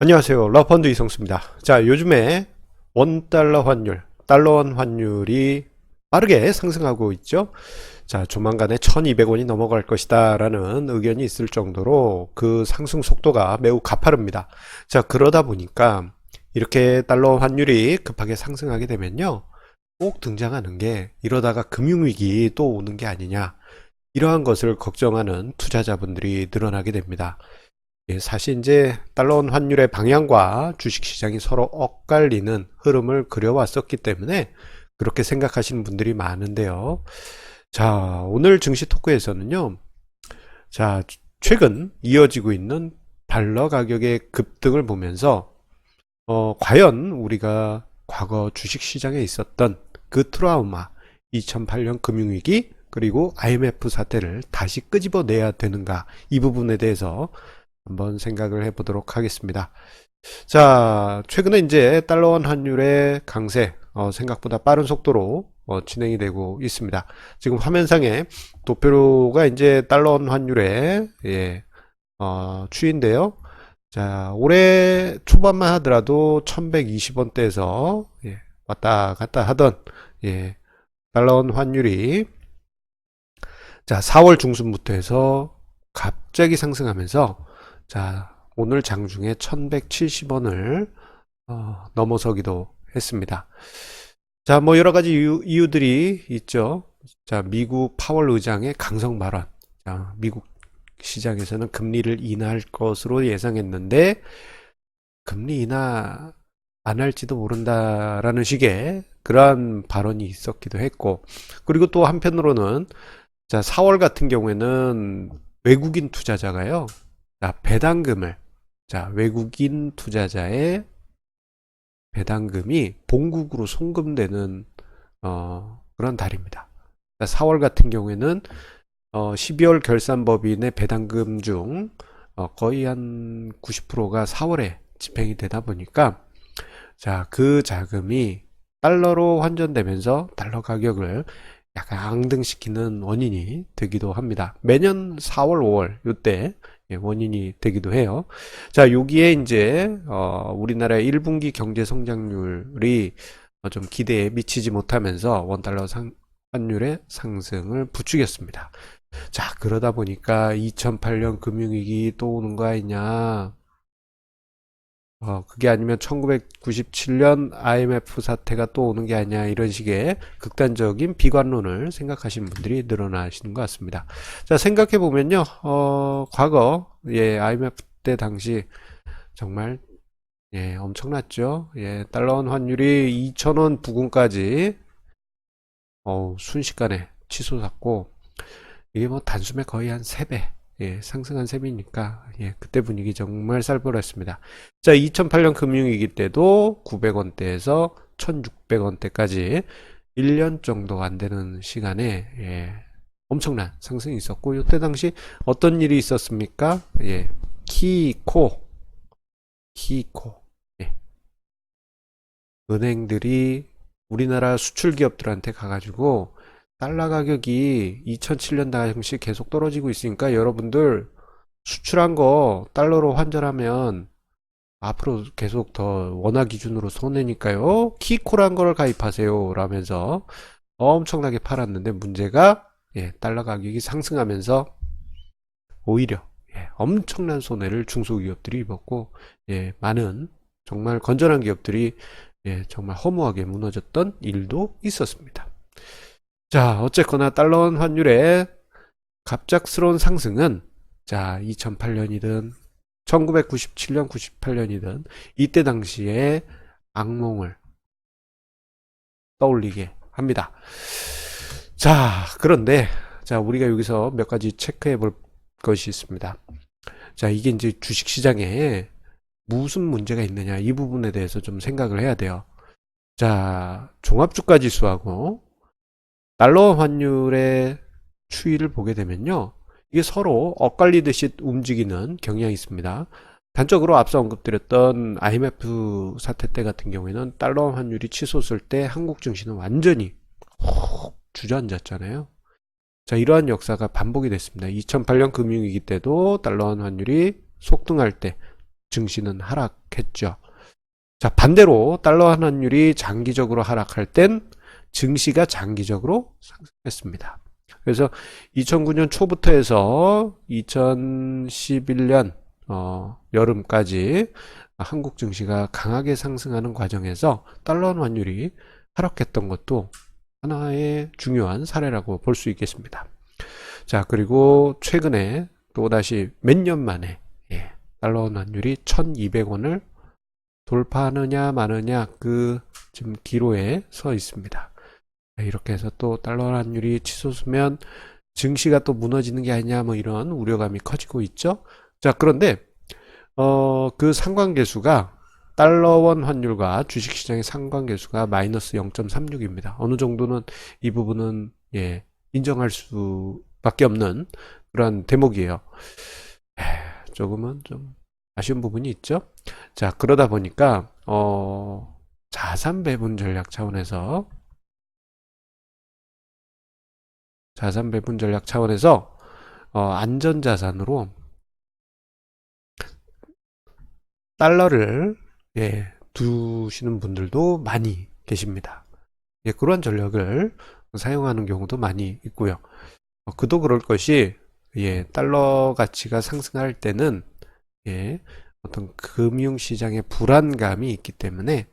안녕하세요. 라펀드 이성수입니다. 자, 요즘에 원달러 환율, 달러원 환율이 빠르게 상승하고 있죠. 자, 조만간에 1200원이 넘어갈 것이다 라는 의견이 있을 정도로 그 상승 속도가 매우 가파릅니다. 자, 그러다 보니까 이렇게 달러 환율이 급하게 상승하게 되면요, 꼭 등장하는 게 이러다가 금융위기 또 오는 게 아니냐, 이러한 것을 걱정하는 투자자분들이 늘어나게 됩니다. 예, 사실 이제 달러원 환율의 방향과 주식시장이 서로 엇갈리는 흐름을 그려왔었기 때문에 그렇게 생각하시는 분들이 많은데요. 자, 오늘 증시 토크에서는요. 자, 최근 이어지고 있는 달러 가격의 급등을 보면서 과연 우리가 과거 주식시장에 있었던 그 트라우마, 2008년 금융위기 그리고 IMF 사태를 다시 끄집어내야 되는가, 이 부분에 대해서 한번 생각을 해보도록 하겠습니다. 자, 최근에 이제 달러원 환율의 강세, 생각보다 빠른 속도로 진행이 되고 있습니다. 지금 화면상에 도표가 이제 달러원 환율의 추이인데요. 자, 올해 초반만 하더라도 1120원대에서 왔다 갔다 하던 달러원 환율이 자, 4월 중순부터 해서 갑자기 상승하면서 자, 오늘 장중에 1170원을 넘어서기도 했습니다. 자, 뭐 여러 가지 이유들이 있죠. 자, 미국 파월 의장의 강성 발언. 자, 미국 시장에서는 금리를 인하할 것으로 예상했는데 금리 인하 안 할지도 모른다라는 식의 그러한 발언이 있었기도 했고, 그리고 또 한편으로는 자, 4월 같은 경우에는 외국인 투자자가요. 자, 배당금을, 자, 외국인 투자자의 배당금이 본국으로 송금되는, 그런 달입니다. 자, 4월 같은 경우에는, 12월 결산법인의 배당금 중, 거의 한 90%가 4월에 집행이 되다 보니까, 자, 그 자금이 달러로 환전되면서 달러 가격을 약간 앙등시키는 원인이 되기도 합니다. 매년 4월, 5월 이때 원인이 되기도 해요. 자, 여기에 이제 우리나라의 1분기 경제 성장률이 좀 기대에 미치지 못하면서 원달러 환율의 상승을 부추겼습니다. 자, 그러다 보니까 2008년 금융위기 또 오는 거 아니냐, 그게 아니면 1997년 IMF 사태가 또 오는 게 아니야, 이런 식의 극단적인 비관론을 생각하시는 분들이 늘어나시는 것 같습니다. 자, 생각해 보면요, 과거, IMF 때 당시 정말, 엄청났죠. 달러원 환율이 2,000원 부근까지, 순식간에 치솟았고, 이게 뭐 단숨에 거의 한 3배, 상승한 셈이니까, 그때 분위기 정말 살벌했습니다. 자, 2008년 금융위기 때도 900원대에서 1600원대까지 1년 정도 안 되는 시간에, 엄청난 상승이 있었고, 이때 당시 어떤 일이 있었습니까? 키코, 키코, 예. 은행들이 우리나라 수출 기업들한테 가가지고, 달러 가격이 2007년 당시 계속 떨어지고 있으니까 여러분들 수출한 거 달러로 환전하면 앞으로 계속 더 원화 기준으로 손해니까요. 키코란 걸 가입하세요 라면서 엄청나게 팔았는데, 문제가 달러 가격이 상승하면서 오히려 엄청난 손해를 중소기업들이 입었고, 많은 정말 건전한 기업들이 정말 허무하게 무너졌던 일도 있었습니다. 자, 어쨌거나 달러 환율의 갑작스러운 상승은 자, 2008년이든 1997년, 98년이든 이때 당시에 악몽을 떠올리게 합니다. 자, 그런데 자, 우리가 여기서 몇 가지 체크해 볼 것이 있습니다. 자, 이게 이제 주식시장에 무슨 문제가 있느냐, 이 부분에 대해서 좀 생각을 해야 돼요. 자, 종합주가지수하고 달러 환율의 추이를 보게 되면요, 이게 서로 엇갈리듯이 움직이는 경향이 있습니다. 단적으로 앞서 언급드렸던 IMF 사태 때 같은 경우에는 달러 환율이 치솟을 때 한국 증시는 완전히 주저앉았잖아요. 자, 이러한 역사가 반복이 됐습니다. 2008년 금융위기 때도 달러 환율이 속등할 때 증시는 하락했죠. 자, 반대로 달러 환율이 장기적으로 하락할 땐 증시가 장기적으로 상승했습니다. 그래서 2009년 초부터 해서 2011년 여름까지 한국 증시가 강하게 상승하는 과정에서 달러 환율이 하락했던 것도 하나의 중요한 사례라고 볼 수 있겠습니다. 자, 그리고 최근에 또다시 몇 년 만에 달러 환율이 1200원을 돌파하느냐 마느냐 그 지금 기로에 서 있습니다. 이렇게 해서 또 달러 환율이 치솟으면 증시가 또 무너지는 게 아니냐 뭐 이런 우려감이 커지고 있죠. 자, 그런데 그 상관계수가 달러원 환율과 주식시장의 상관계수가 마이너스 0.36입니다. 어느 정도는 이 부분은 인정할 수밖에 없는 그런 대목이에요. 조금은 좀 아쉬운 부분이 있죠. 자, 그러다 보니까 자산 배분 전략 차원에서 안전자산으로 달러를 두시는 분들도 많이 계십니다. 그러한 전략을 사용하는 경우도 많이 있고요. 그도 그럴 것이 달러 가치가 상승할 때는 어떤 금융시장의 불안감이 있기 때문에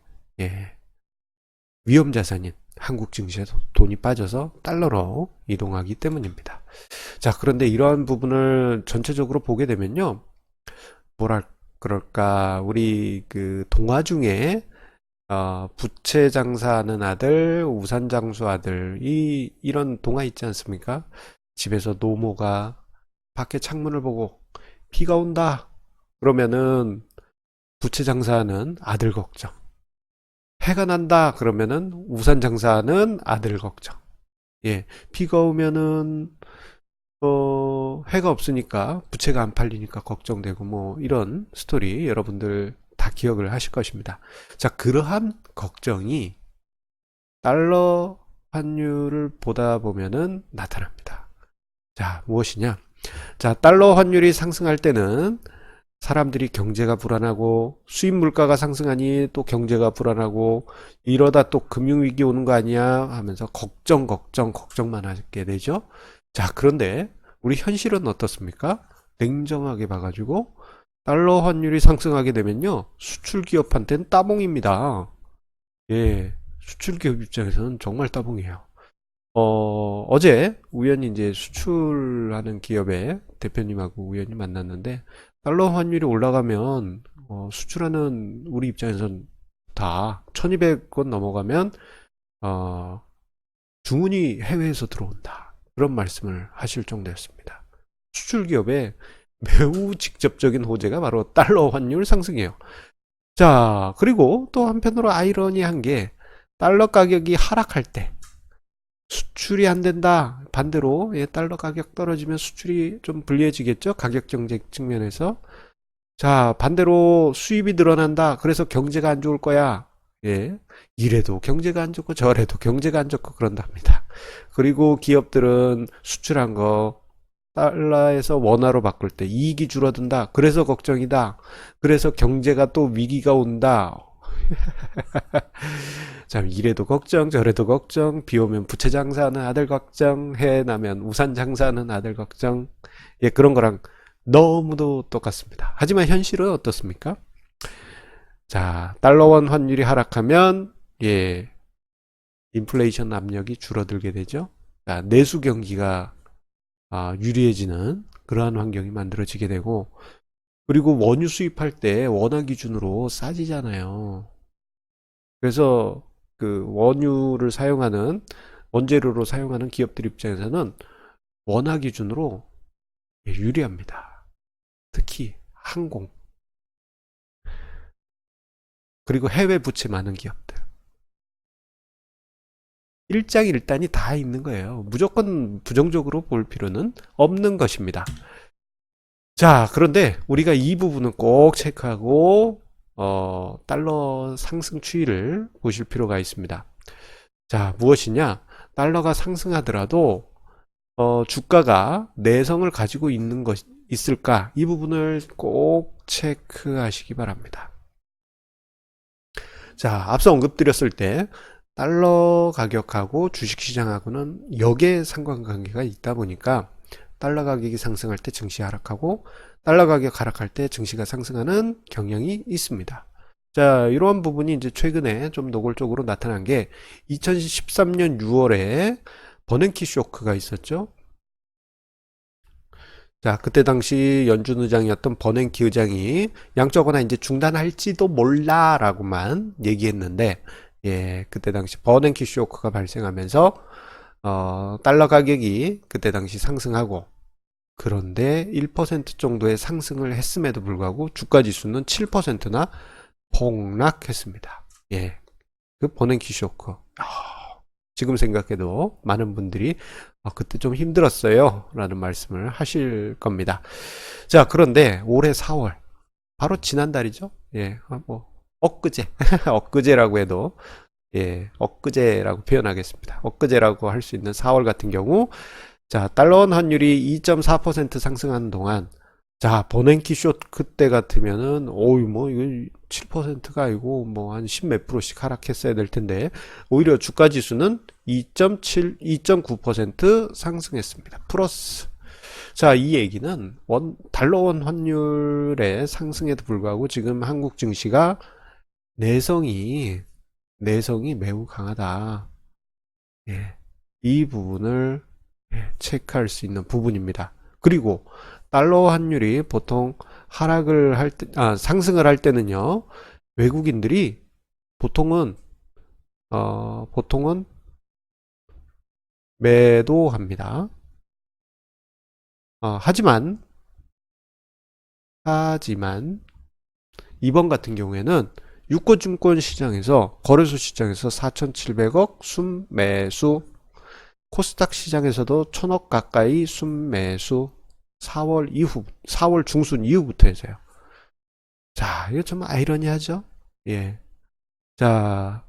위험자산인 한국 증시에서 돈이 빠져서 달러로 이동하기 때문입니다. 자, 그런데 이러한 부분을 전체적으로 보게 되면요, 그럴까, 우리 그 동화 중에 부채 장사하는 아들, 우산 장수 아들, 이런 동화 있지 않습니까? 집에서 노모가 밖에 창문을 보고 비가 온다 그러면은 부채 장사하는 아들 걱정, 해가 난다 그러면은 우산 장사하는 아들 걱정. 비가 오면은 해가 없으니까 부채가 안 팔리니까 걱정되고 뭐 이런 스토리 여러분들 다 기억을 하실 것입니다. 자, 그러한 걱정이 달러 환율을 보다 보면은 나타납니다. 자, 무엇이냐? 자, 달러 환율이 상승할 때는 사람들이 경제가 불안하고 수입 물가가 상승하니 또 경제가 불안하고 이러다 또 금융위기 오는 거 아니야 하면서 걱정만 하게 되죠. 자, 그런데 우리 현실은 어떻습니까? 냉정하게 봐가지고 달러 환율이 상승하게 되면요, 수출 기업한테는 따봉입니다. 수출 기업 입장에서는 정말 따봉이에요. 어제 우연히 이제 수출하는 기업의 대표님하고 우연히 만났는데, 달러 환율이 올라가면 수출하는 우리 입장에선 다 1200원 넘어가면 주문이 해외에서 들어온다, 그런 말씀을 하실 정도였습니다. 수출 기업의 매우 직접적인 호재가 바로 달러 환율 상승이에요. 자, 그리고 또 한편으로 아이러니한 게 달러 가격이 하락할 때 수출이 안 된다. 반대로 달러 가격 떨어지면 수출이 좀 불리해지겠죠, 가격 경쟁 측면에서. 자, 반대로 수입이 늘어난다. 그래서 경제가 안 좋을 거야. 이래도 경제가 안 좋고 저래도 경제가 안 좋고 그런답니다. 그리고 기업들은 수출한 거 달러에서 원화로 바꿀 때 이익이 줄어든다. 그래서 걱정이다. 그래서 경제가 또 위기가 온다. 참, 이래도 걱정 저래도 걱정, 비 오면 부채 장사하는 아들 걱정, 해 나면 우산 장사하는 아들 걱정. 그런 거랑 너무도 똑같습니다. 하지만 현실은 어떻습니까? 자, 달러원 환율이 하락하면 인플레이션 압력이 줄어들게 되죠. 자, 내수 경기가 유리해지는 그러한 환경이 만들어지게 되고, 그리고 원유 수입할 때 원화 기준으로 싸지잖아요. 그래서 그 원유를 사용하는, 원재료로 사용하는 기업들 입장에서는 원화 기준으로 유리합니다. 특히 항공, 그리고 해외 부채 많은 기업들, 일장일단이 다 있는 거예요. 무조건 부정적으로 볼 필요는 없는 것입니다. 자, 그런데 우리가 이 부분은 꼭 체크하고 달러 상승 추이를 보실 필요가 있습니다. 자, 무엇이냐? 달러가 상승하더라도 주가가 내성을 가지고 있는 있을까? 이 부분을 꼭 체크하시기 바랍니다. 자, 앞서 언급드렸을 때 달러 가격하고 주식시장하고는 역의 상관관계가 있다 보니까 달러 가격이 상승할 때 증시 하락하고 달러 가격 하락할 때 증시가 상승하는 경향이 있습니다. 자, 이러한 부분이 이제 최근에 좀 노골적으로 나타난 게 2013년 6월에 버냉키 쇼크가 있었죠. 자, 그때 당시 연준 의장이었던 버냉키 의장이 양적 완화 이제 중단할지도 몰라라고만 얘기했는데, 예, 그때 당시 버냉키 쇼크가 발생하면서 달러 가격이 그때 당시 상승하고, 그런데 1% 정도의 상승을 했음에도 불구하고 주가 지수는 7%나 폭락했습니다. 예, 그 버냉키 쇼크. 지금 생각해도 많은 분들이 그때 좀 힘들었어요 라는 말씀을 하실 겁니다. 자, 그런데 올해 4월 바로 지난달이죠. 예, 뭐 엊그제 엊그제라고 해도 예, 엊그제라고 표현하겠습니다. 엊그제라고 할 수 있는 4월 같은 경우, 자, 달러원 환율이 2.4% 상승하는 동안, 자, 버냉키 쇼트 그때 같으면은 오이 뭐 이건 7%가 아니고 뭐 한 10 몇 프로씩 하락했어야 될 텐데, 오히려 주가 지수는 2.7, 2.9% 상승했습니다. 플러스. 자, 이 얘기는 달러원 환율의 상승에도 불구하고 지금 한국 증시가 내성이 매우 강하다. 예, 이 부분을 체크할 수 있는 부분입니다. 그리고 달러 환율이 보통 하락을 할 때, 상승을 할 때는요, 외국인들이 보통은 보통은 매도합니다. 하지만 이번 같은 경우에는 유가증권 시장에서, 거래소 시장에서 4,700억 순매수, 코스닥 시장에서도 1,000억 가까이 순매수, 4월 중순 이후부터 해서요. 자, 이거 좀 아이러니하죠? 예. 자,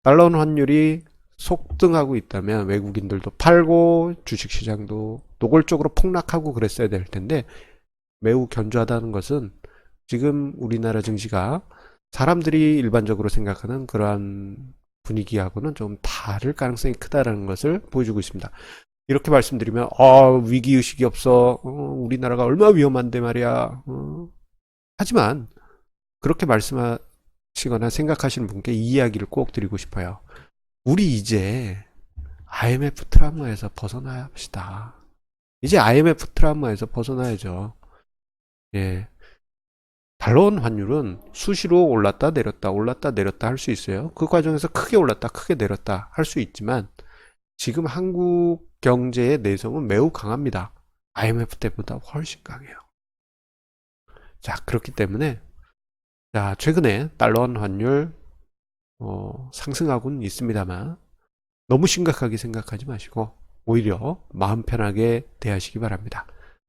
달러 환율이 속등하고 있다면 외국인들도 팔고 주식시장도 노골적으로 폭락하고 그랬어야 될 텐데, 매우 견조하다는 것은 지금 우리나라 증시가 사람들이 일반적으로 생각하는 그러한 분위기하고는 좀 다를 가능성이 크다는 것을 보여주고 있습니다. 이렇게 말씀드리면 위기의식이 없어, 우리나라가 얼마나 위험한데 말이야. 하지만 그렇게 말씀하시거나 생각하시는 분께 이 이야기를 꼭 드리고 싶어요. 우리 이제 IMF 트라우마에서 벗어나야 합시다. 이제 IMF 트라우마에서 벗어나야죠. 예. 달러원 환율은 수시로 올랐다 내렸다 올랐다 내렸다 할 수 있어요. 그 과정에서 크게 올랐다 크게 내렸다 할 수 있지만, 지금 한국 경제의 내성은 매우 강합니다. IMF 때보다 훨씬 강해요. 자, 그렇기 때문에, 자, 최근에 달러원 환율 상승하고는 있습니다만 너무 심각하게 생각하지 마시고 오히려 마음 편하게 대하시기 바랍니다.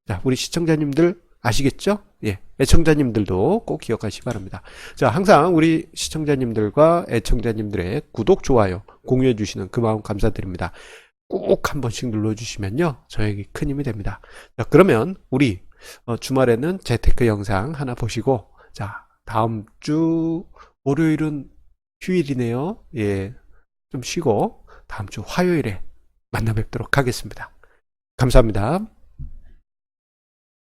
자, 우리 시청자님들 아시겠죠? 예, 애청자님들도 꼭 기억하시기 바랍니다. 자, 항상 우리 시청자님들과 애청자님들의 구독, 좋아요, 공유해 주시는 그 마음 감사드립니다. 꼭 한 번씩 눌러주시면요, 저에게 큰 힘이 됩니다. 자, 그러면 우리 주말에는 재테크 영상 하나 보시고, 자, 다음 주 월요일은 휴일이네요. 예, 좀 쉬고 다음 주 화요일에 만나 뵙도록 하겠습니다. 감사합니다.